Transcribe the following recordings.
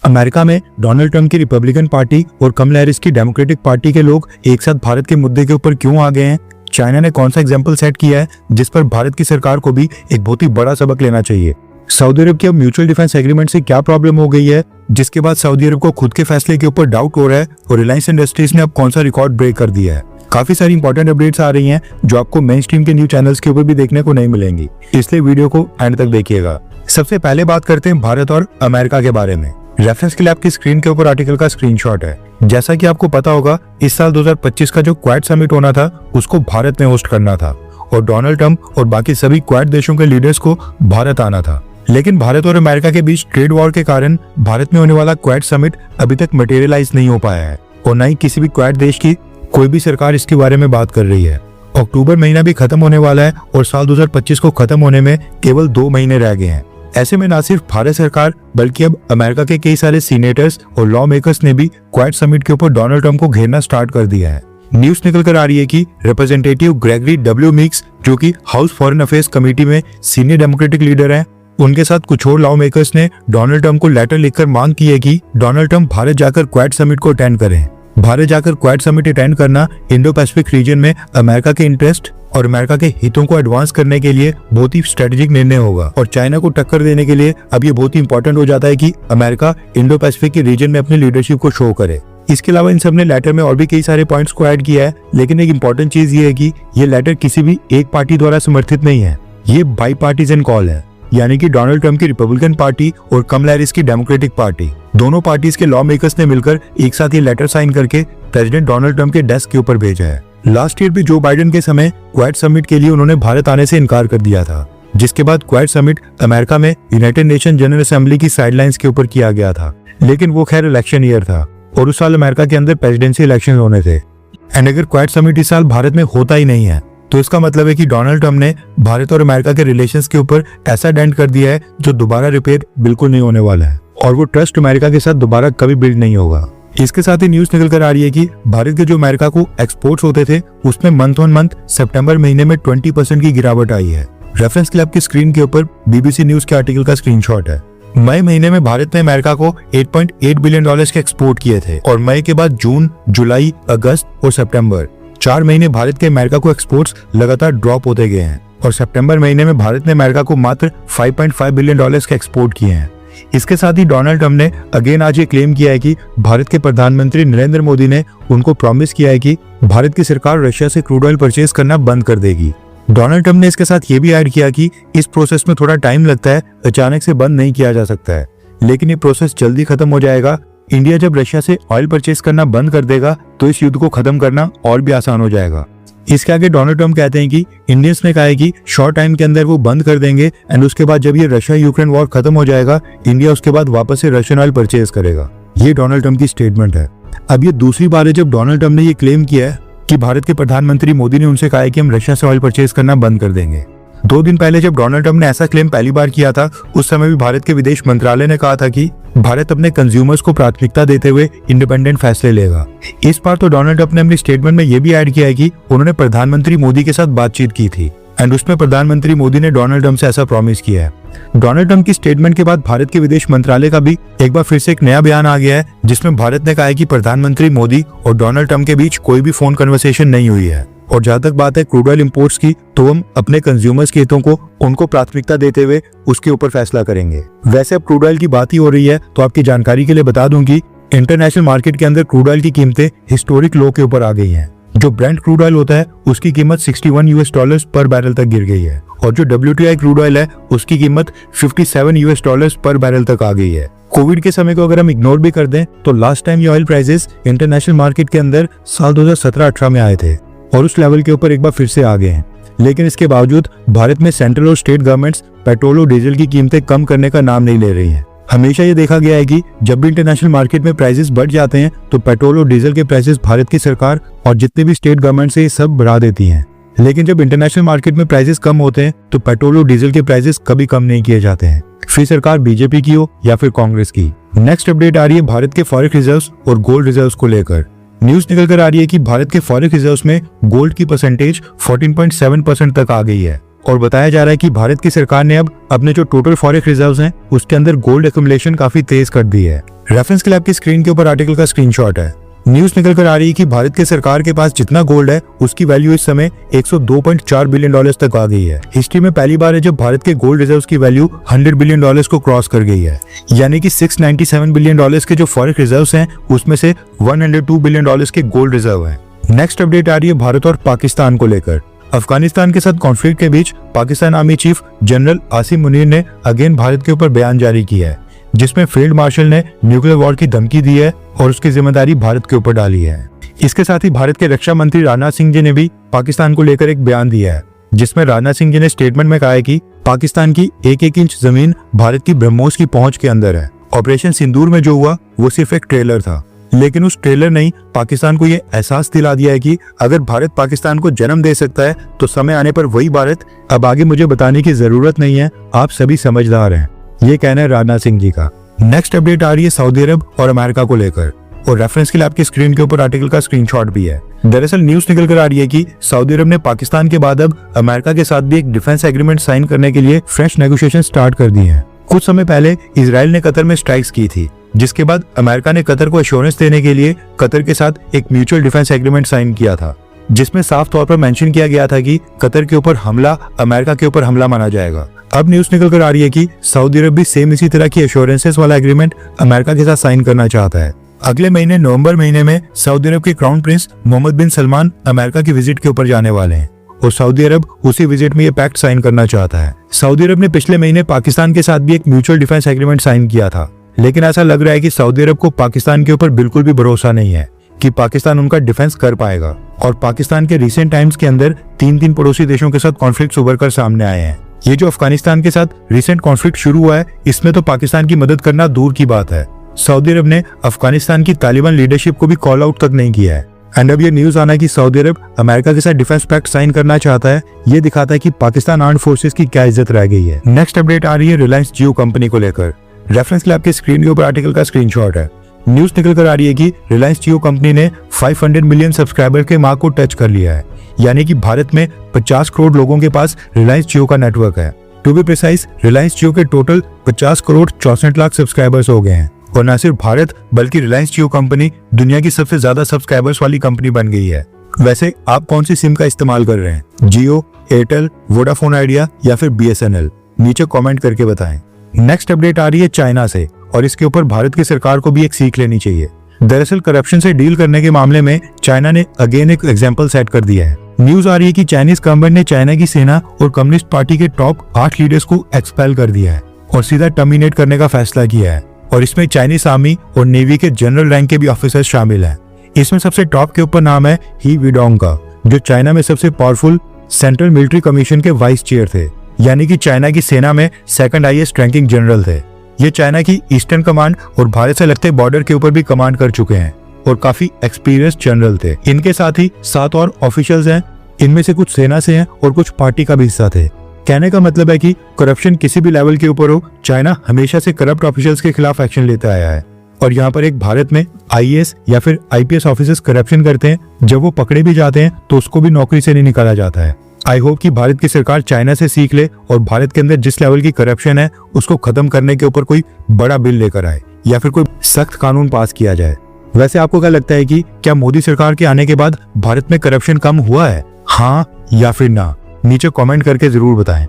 America में Donald Trump की Republican party और कमला हैरिस की डेमोक्रेटिक पार्टी के लोग एक साथ भारत के मुद्दे के ऊपर क्यों आ गए हैं? चाइना ने कौन सा एग्जाम्पल सेट किया है जिस पर भारत की सरकार को भी एक बहुत ही बड़ा सबक लेना चाहिए? सऊदी अरब की अब म्यूचुअल डिफेंस एग्रीमेंट से क्या प्रॉब्लम हो गई है जिसके बाद सऊदी अरब को खुद के फैसले के ऊपर डाउट हो रहा है, और रिलायंस इंडस्ट्रीज ने अब कौन सा रिकॉर्ड ब्रेक कर दिया है? काफी सारी इंपॉर्टेंट अपडेट्स आ रही हैं जो आपको मेन स्ट्रीम के न्यूज चैनल्स के ऊपर भी देखने को नहीं मिलेंगी, इसलिए वीडियो को एंड तक देखिएगा। सबसे पहले बात करते हैं भारत और अमेरिका के बारे में। रेफरेंस के लिए आपकी स्क्रीन के ऊपर आर्टिकल का स्क्रीनशॉट है। जैसा कि आपको पता होगा, इस साल 2025 का जो क्वाड समिट होना था उसको भारत में होस्ट करना था और डोनाल्ड ट्रंप और बाकी सभी क्वाड देशों के लीडर्स को भारत आना था। लेकिन भारत और अमेरिका के बीच ट्रेड वॉर के कारण भारत में होने वाला क्वाड समिट अभी तक मटेरियलाइज नहीं हो पाया है और न ही किसी भी क्वाड देश की कोई भी सरकार इसके बारे में बात कर रही है। अक्टूबर महीना भी खत्म होने वाला है और साल 2025 को खत्म होने में केवल 2 महीने रह गए हैं। ऐसे में न सिर्फ भारत सरकार बल्कि अब अमेरिका के कई सारे सीनेटर्स और लॉ मेकर्स ने भी क्वाड समिट के ऊपर डोनाल्ड ट्रंप को घेरना स्टार्ट कर दिया है। न्यूज निकल कर आ रही है कि रिप्रेजेंटेटिव ग्रेगरी डब्ल्यू मीक्स, जो कि हाउस फॉरेन अफेयर्स कमेटी में सीनियर डेमोक्रेटिक लीडर हैं, उनके साथ कुछ और लॉ मेकर्स ने डोनाल्ड ट्रंप को लेटर लिखकर मांग की है कि डोनाल्ड ट्रंप भारत जाकर क्वाड समिट को अटेंड करें। भारत जाकर क्वाड समिट अटेंड करना इंडो पैसिफिक रीजन में अमेरिका के इंटरेस्ट और अमेरिका के हितों को एडवांस करने के लिए बहुत ही स्ट्रेटेजिक निर्णय होगा और चाइना को टक्कर देने के लिए अब ये बहुत ही इंपॉर्टेंट हो जाता है कि अमेरिका इंडो पैसिफिक के रीजन में अपनी लीडरशिप को शो करे। इसके अलावा इन सब ने लेटर में और भी कई सारे पॉइंट्स को ऐड किया है, लेकिन एक इंपॉर्टेंट चीज ये है कि ये लेटर किसी भी एक पार्टी द्वारा समर्थित नहीं है। ये बाई पार्टीजन कॉल है, यानी कि डोनाल्ड ट्रंप की रिपब्लिकन पार्टी और कमला हैरिस की डेमोक्रेटिक पार्टी, दोनों पार्टीज के लॉ मेकर्स ने मिलकर एक साथ ये लेटर साइन करके प्रेसिडेंट डोनाल्ड ट्रंप के डेस्क के ऊपर भेजा है। लास्ट ईयर भी जो बाइडेन के समय क्वाड समिट के लिए उन्होंने भारत आने से इनकार कर दिया था, जिसके बाद क्वाड समिट अमेरिका में यूनाइटेड नेशन जनरल असेंबली की साइडलाइंस के ऊपर किया गया था। लेकिन वो खैर इलेक्शन ईयर था और उस साल अमेरिका के अंदर प्रेसिडेंसी इलेक्शन होने थे। एंड अगर क्वाड समिट इस साल भारत में होता ही नहीं है तो इसका मतलब है कि डोनाल्ड ट्रंप ने भारत और अमेरिका के रिलेशंस के ऊपर ऐसा डेंट कर दिया है जो दोबारा रिपेयर बिल्कुल नहीं होने वाला है और वो ट्रस्ट अमेरिका के साथ दोबारा कभी बिल्ड नहीं होगा। इसके साथ ही न्यूज निकल कर आ रही है कि भारत के जो अमेरिका को एक्सपोर्ट्स होते थे उसमें मंथ ऑन मंथ सितंबर महीने में 20% की गिरावट आई है। रेफरेंस के लिए आपकी स्क्रीन के ऊपर बीबीसी न्यूज के आर्टिकल का स्क्रीनशॉट है। मई महीने में भारत ने अमेरिका को 8.8 बिलियन डॉलर्स के एक्सपोर्ट किए थे और मई के बाद जून, जुलाई, अगस्त और सितंबर 4 महीने भारत के अमेरिका को एक्सपोर्ट्स लगातार ड्रॉप होते गए हैं और सितंबर महीने में भारत ने अमेरिका को मात्र 5.5 बिलियन डॉलर्स के एक्सपोर्ट किए हैं। इसके साथ ही डोनाल्ड ट्रंप ने अगेन आज ये क्लेम किया है कि भारत के प्रधानमंत्री नरेंद्र मोदी ने उनको प्रॉमिस किया है कि भारत की सरकार रशिया से क्रूड ऑयल परचेज करना बंद कर देगी। डोनाल्ड ट्रंप ने इसके साथ ये भी ऐड किया कि इस प्रोसेस में थोड़ा टाइम लगता है, अचानक से बंद नहीं किया जा सकता है, लेकिन ये प्रोसेस जल्दी खत्म हो जाएगा। इंडिया जब रशिया से ऑयल परचेज करना बंद कर देगा तो इस युद्ध को खत्म करना और भी आसान हो जाएगा। इसके आगे डोनाल्ड ट्रंप कहते हैं कि इंडियंस ने कहा है कि शॉर्ट टाइम के अंदर वो बंद कर देंगे एंड उसके बाद जब ये रशिया यूक्रेन वॉर खत्म हो जाएगा, इंडिया उसके बाद वापस से रशियन ऑयल परचेज करेगा। ये डोनाल्ड ट्रंप की स्टेटमेंट है। अब ये दूसरी बार है जब डोनाल्ड ट्रंप ने ये क्लेम किया है कि भारत के प्रधानमंत्री मोदी ने उनसे कहा है कि हम रशिया से ऑयल परचेज करना बंद कर देंगे। 2 दिन पहले जब डोनाल्ड ट्रंप ने ऐसा क्लेम पहली बार किया था, उस समय भी भारत के विदेश मंत्रालय ने कहा था कि भारत अपने कंज्यूमर्स को प्राथमिकता देते हुए इंडिपेंडेंट फैसले लेगा। इस बार तो डोनाल्ड ट्रंप ने अपनी स्टेटमेंट में यह भी ऐड किया है कि उन्होंने प्रधानमंत्री मोदी के साथ बातचीत की थी एंड उसमें प्रधानमंत्री मोदी ने डोनाल्ड ट्रंप से ऐसा प्रॉमिस किया है। डोनाल्ड ट्रंप की स्टेटमेंट के बाद भारत के विदेश मंत्रालय का भी एक बार फिर से एक नया बयान आ गया है, जिसमें भारत ने कहा है कि प्रधानमंत्री मोदी और डोनाल्ड ट्रंप के बीच कोई भी फोन कन्वर्सेशन नहीं हुई है और जहां तक बात है क्रूड ऑयल इंपोर्ट्स की, तो हम अपने कंज्यूमर्स के हितों को उनको प्राथमिकता देते हुए उसके ऊपर फैसला करेंगे। वैसे अब क्रूड ऑयल की बात ही हो रही है तो आपकी जानकारी के लिए बता दूं कि इंटरनेशनल मार्केट के अंदर क्रूड ऑयल की कीमतें हिस्टोरिक लो के ऊपर आ गई हैं। जो ब्रेंट क्रूड ऑयल होता है उसकी कीमत $61 पर बैरल तक गिर गई है और जो WTI क्रूड ऑयल है उसकी कीमत $57 पर बैरल तक आ गई है। कोविड के समय को अगर हम इग्नोर भी कर दें तो लास्ट टाइम ये ऑयल प्राइसेस इंटरनेशनल मार्केट के अंदर साल 2017-18 में आए थे और उस लेवल के ऊपर एक बार फिर से आ गए हैं। लेकिन इसके बावजूद भारत में सेंट्रल और स्टेट गवर्नमेंट्स पेट्रोल और डीजल की कीमतें कम करने का नाम नहीं ले रही हैं। हमेशा ये देखा गया है कि जब भी इंटरनेशनल मार्केट में प्राइसेस बढ़ जाते हैं तो पेट्रोल और डीजल के प्राइसेस भारत की सरकार और जितने भी स्टेट गवर्नमेंट से ये सब बढ़ा देती हैं। लेकिन जब इंटरनेशनल मार्केट में प्राइसेस कम होते हैं तो पेट्रोल और डीजल के प्राइसेस कभी कम नहीं किए जाते हैं, फिर सरकार बीजेपी की हो या फिर कांग्रेस की। नेक्स्ट अपडेट आ रही है भारत के फॉरेक्स रिजर्व्स और गोल्ड रिजर्व्स को लेकर। न्यूज निकल कर आ रही है कि भारत के फॉरेक्स रिजर्व्स में गोल्ड की परसेंटेज 14.7% तक आ गई है और बताया जा रहा है कि भारत की सरकार ने अब अपने जो टोटल फॉरेक्स रिजर्व्स हैं उसके अंदर गोल्ड एक्युमुलेशन काफी तेज कर दी है। रेफरेंस के लिए आपकी स्क्रीन के ऊपर आर्टिकल का स्क्रीनशॉट है। न्यूज निकल कर आ रही है कि भारत की सरकार के पास जितना गोल्ड है उसकी वैल्यू इस समय 102.4 बिलियन डॉलर्स तक आ गई है। हिस्ट्री में पहली बार है जब भारत के गोल्ड रिजर्व्स की वैल्यू 100 बिलियन डॉलर्स को क्रॉस कर गई है, यानी कि 697 बिलियन डॉलर्स के जो फॉरेक्स रिजर्व्स हैं उसमें से 102 बिलियन डॉलर्स के गोल्ड रिजर्व हैं। नेक्स्ट अपडेट आ रही है भारत और पाकिस्तान को लेकर। अफगानिस्तान के साथ कॉन्फ्लिक्ट के बीच Pakistan army chief general Asim Munir ने अगेन भारत के ऊपर बयान जारी किया है, जिसमें फील्ड मार्शल ने न्यूक्लियर वॉर की धमकी दी है और उसकी जिम्मेदारी भारत के ऊपर डाली है। इसके साथ ही भारत के रक्षा मंत्री राजनाथ सिंह जी ने भी पाकिस्तान को लेकर एक बयान दिया है, जिसमें राजनाथ सिंह जी ने स्टेटमेंट में कहा है कि पाकिस्तान की एक एक इंच जमीन भारत की ब्रह्मोस की पहुंच के अंदर है। ऑपरेशन सिंदूर में जो हुआ वो सिर्फ एक ट्रेलर था, लेकिन उस ट्रेलर ने पाकिस्तान को ये एहसास दिला दिया है कि अगर भारत पाकिस्तान को जन्म दे सकता है तो समय आने पर वही भारत, अब आगे मुझे बताने की जरूरत नहीं है, आप सभी समझदार हैं। ये कहना है राजनाथ सिंह जी का। नेक्स्ट अपडेट आ रही है सऊदी अरब और अमेरिका को लेकर, और रेफरेंस के लिए आपकी स्क्रीन के ऊपर आर्टिकल का स्क्रीनशॉट भी है। दरअसल न्यूज निकल कर आ रही है कि सऊदी अरब ने पाकिस्तान के बाद अब अमेरिका के साथ भी एक डिफेंस एग्रीमेंट साइन करने के लिए फ्रेश नेगोशिएशन स्टार्ट कर दी है। कुछ समय पहले इजराइल ने कतर में स्ट्राइक्स की थी, जिसके बाद अमेरिका ने कतर को एश्योरेंस देने के लिए कतर के साथ एक म्यूचुअल डिफेंस एग्रीमेंट साइन किया था, जिसमें साफ तौर पर मेंशन किया गया था कि कतर के ऊपर हमला अमेरिका के ऊपर हमला माना जाएगा। अब न्यूज निकल कर आ रही है कि सऊदी अरब भी सेम इसी तरह की एश्योरेंसेस वाला एग्रीमेंट अमेरिका के साथ साइन करना चाहता है। अगले महीने नवंबर महीने में सऊदी अरब के क्राउन प्रिंस मोहम्मद बिन सलमान अमेरिका की विजिट के ऊपर जाने वाले हैं और सऊदी अरब उसी विजिट में ये पैक्ट साइन करना चाहता है। सऊदी अरब ने पिछले महीने पाकिस्तान के साथ भी एक म्यूचुअल डिफेंस एग्रीमेंट साइन किया था, लेकिन ऐसा लग रहा है कि सऊदी अरब को पाकिस्तान के ऊपर बिल्कुल भी भरोसा नहीं है कि पाकिस्तान उनका डिफेंस कर पाएगा। और पाकिस्तान के रिसेंट टाइम्स के अंदर तीन पड़ोसी देशों के साथ कॉन्फ्लिक्ट उभर कर सामने आए हैं। ये जो अफगानिस्तान के साथ रिसेंट कॉन्फ्लिक्ट शुरू हुआ है, इसमें तो पाकिस्तान की मदद करना दूर की बात है, सऊदी अरब ने अफगानिस्तान की तालिबान लीडरशिप को भी कॉल आउट तक नहीं किया है। एंड अब ये न्यूज आना कि सऊदी अरब अमेरिका के साथ डिफेंस पैक्ट साइन करना चाहता है, ये दिखाता है कि पाकिस्तान आर्म्ड फोर्सेस की क्या इज्जत रह गई है। नेक्स्ट अपडेट आ रही है रिलायंस जियो कंपनी को लेकर। रेफरेंस के लिए आपके स्क्रीन के ऊपर आर्टिकल का स्क्रीनशॉट है। न्यूज निकल कर आ रही है कि रिलायंस जियो कंपनी ने 500 मिलियन सब्सक्राइबर के मार्क को टच कर लिया है, यानी कि भारत में 50 करोड़ लोगों के पास रिलायंस जियो का नेटवर्क है। टू बी प्रिसाइज, रिलायंस जियो के टोटल 50 करोड़ 64 लाख सब्सक्राइबर्स हो गए हैं और न सिर्फ भारत बल्कि रिलायंस जियो कंपनी दुनिया की सबसे ज्यादा सब्सक्राइबर्स वाली कंपनी बन गई है। वैसे आप कौन सी सिम का इस्तेमाल कर रहे हैं, जियो, एयरटेल, वोडाफोन आइडिया या फिर BSNL? नीचे कमेंट करके बताएं। नेक्स्ट अपडेट आ रही है चाइना से, और इसके ऊपर भारत की सरकार को भी एक सीख लेनी चाहिए। दरअसल करप्शन से डील करने के मामले में चाइना ने अगेन एक एग्जाम्पल सेट कर दिया है। न्यूज आ रही है कि चाइनीज गवर्नमेंट ने चाइना की सेना और कम्युनिस्ट पार्टी के टॉप 8 लीडर्स को एक्सपेल कर दिया है और सीधा टर्मिनेट करने का फैसला किया है, और इसमें चाइनीज आर्मी और नेवी के जनरल रैंक के भी ऑफिसर्स शामिल हैं। इसमें सबसे टॉप के ऊपर नाम है ही विडोंग का, जो चाइना में सबसे पावरफुल सेंट्रल मिलिट्री कमीशन के वाइस चेयर थे, यानी कि चाइना की सेना में सेकंड हाईएस्ट रैंकिंग जनरल थे। ये चाइना की ईस्टर्न कमांड और भारत से लगते बॉर्डर के ऊपर भी कमांड कर चुके हैं और काफी एक्सपीरियंस्ड जनरल थे। इनके साथ ही 7 और ऑफिशियल्स हैं, इनमें से कुछ सेना से हैं और कुछ पार्टी का भी हिस्सा थे। कहने का मतलब है कि करप्शन किसी भी लेवल के ऊपर हो, चाइना हमेशा से करप्ट ऑफिशियल्स के खिलाफ एक्शन लेता आया है। और यहाँ पर एक भारत में IAS या फिर IPS ऑफिसर्स करप्शन करते हैं, जब वो पकड़े भी जाते हैं तो उसको भी नौकरी से नहीं निकाला जाता है। आई होप कि भारत की सरकार चाइना से सीख ले और भारत के अंदर जिस लेवल की करप्शन है उसको खत्म करने के ऊपर कोई बड़ा बिल लेकर आए या फिर कोई सख्त कानून पास किया जाए। वैसे आपको क्या लगता है कि क्या मोदी सरकार के आने के बाद भारत में करप्शन कम हुआ है, हाँ या फिर ना? नीचे कमेंट करके जरूर बताएं।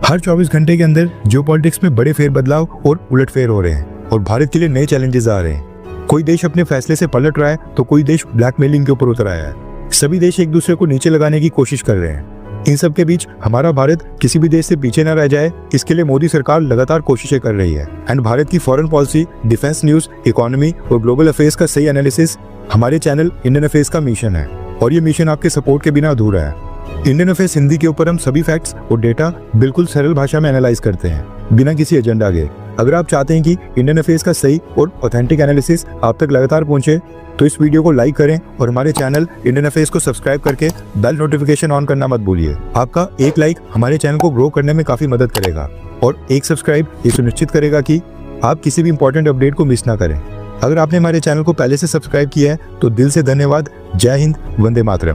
हर 24 घंटे के अंदर जियोपॉलिटिक्स में बड़े फेरबदलाव और उलटफेर हो रहे हैं और भारत के लिए नए चैलेंजेस आ रहे हैं। कोई देश अपने फैसले से पलट रहा है तो कोई देश ब्लैकमेलिंग के ऊपर उतर आया है। सभी देश एक दूसरे को नीचे लगाने की कोशिश कर रहे हैं। इन सब के बीच हमारा भारत किसी भी देश से पीछे न रह जाए, इसके लिए मोदी सरकार लगातार कोशिशें कर रही है। एंड भारत की foreign policy, defence news, economy और ग्लोबल अफेयर्स का सही एनालिसिस हमारे चैनल इंडियन अफेयर्स का मिशन है और ये मिशन आपके सपोर्ट के बिना अधूरा है। इंडियन अफेयर्स हिंदी के ऊपर हम सभी फैक्ट्स और डेटा बिल्कुल सरल भाषा में एनालाइज करते हैं, बिना किसी एजेंडा के। अगर आप चाहते हैं कि इंडियन अफेयर्स का सही और ऑथेंटिक एनालिसिस आप तक लगातार पहुंचे, तो इस वीडियो को लाइक करें और हमारे चैनल इंडियन अफेयर्स को सब्सक्राइब करके बेल नोटिफिकेशन ऑन करना मत भूलिए। आपका एक लाइक हमारे चैनल को ग्रो करने में काफी मदद करेगा और एक सब्सक्राइब ये सुनिश्चित करेगा कि आप किसी भी इंपॉर्टेंट अपडेट को मिस ना करें। अगर आपने हमारे चैनल को पहले से सब्सक्राइब किया है तो दिल से धन्यवाद। जय हिंद, वंदे मातरम।